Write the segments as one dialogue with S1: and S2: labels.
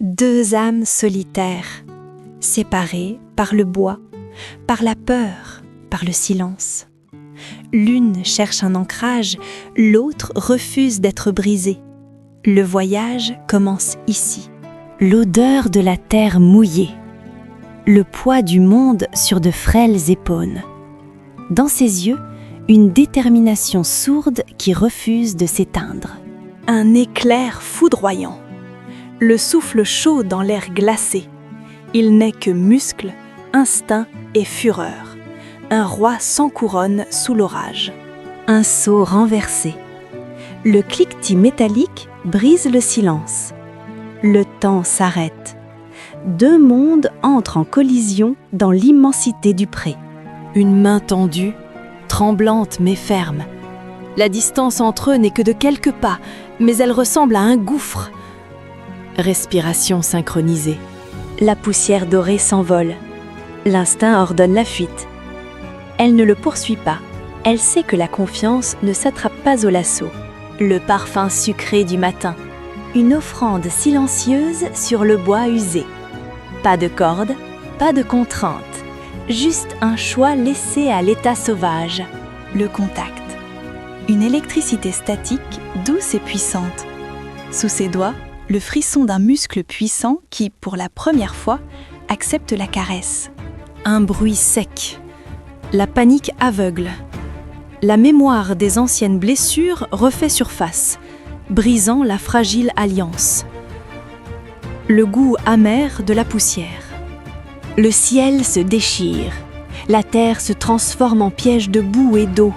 S1: Deux âmes solitaires, séparées par le bois, par la peur, par le silence. L'une cherche un ancrage, l'autre refuse d'être brisée. Le voyage commence ici. L'odeur de la terre mouillée. Le poids du monde sur de frêles épaules. Dans ses yeux, une détermination sourde qui refuse de s'éteindre. Un éclair foudroyant. Le souffle chaud dans l'air glacé. Il n'est que muscle, instinct et fureur. Un roi sans couronne sous l'orage. Un seau renversé. Le cliquetis métallique brise le silence. Le temps s'arrête. Deux mondes entrent en collision dans l'immensité du pré. Une main tendue, tremblante mais ferme. La distance entre eux n'est que de quelques pas, mais elle ressemble à un gouffre. Respiration synchronisée. La poussière dorée s'envole. L'instinct ordonne la fuite. Elle ne le poursuit pas. Elle sait que la confiance ne s'attrape pas au lasso. Le parfum sucré du matin. Une offrande silencieuse sur le bois usé. Pas de corde, pas de contrainte. Juste un choix laissé à l'état sauvage. Le contact. Une électricité statique, douce et puissante. Sous ses doigts, le frisson d'un muscle puissant qui, pour la première fois, accepte la caresse. Un bruit sec. La panique aveugle. La mémoire des anciennes blessures refait surface, brisant la fragile alliance. Le goût amer de la poussière. Le ciel se déchire. La terre se transforme en piège de boue et d'eau.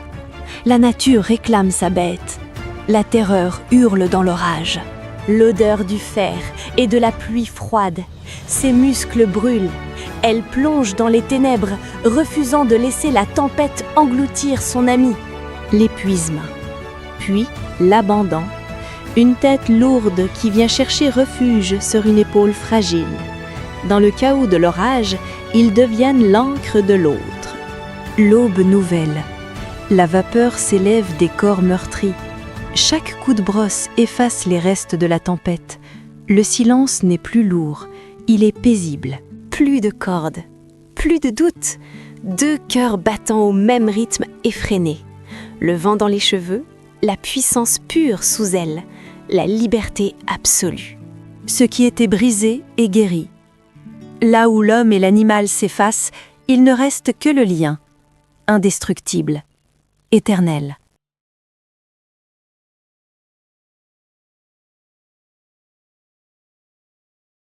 S1: La nature réclame sa bête. La terreur hurle dans l'orage. L'odeur du fer et de la pluie froide. Ses muscles brûlent. Elle plonge dans les ténèbres, refusant de laisser la tempête engloutir son ami. L'épuisement. Puis l'abandon. Une tête lourde qui vient chercher refuge sur une épaule fragile. Dans le chaos de l'orage, ils deviennent l'encre de l'autre. L'aube nouvelle. La vapeur s'élève des corps meurtris. Chaque coup de brosse efface les restes de la tempête. Le silence n'est plus lourd, il est paisible. Plus de cordes, plus de doute. Deux cœurs battant au même rythme effréné. Le vent dans les cheveux, la puissance pure sous elle, la liberté absolue. Ce qui était brisé est guéri. Là où l'homme et l'animal s'effacent, il ne reste que le lien, indestructible, éternel.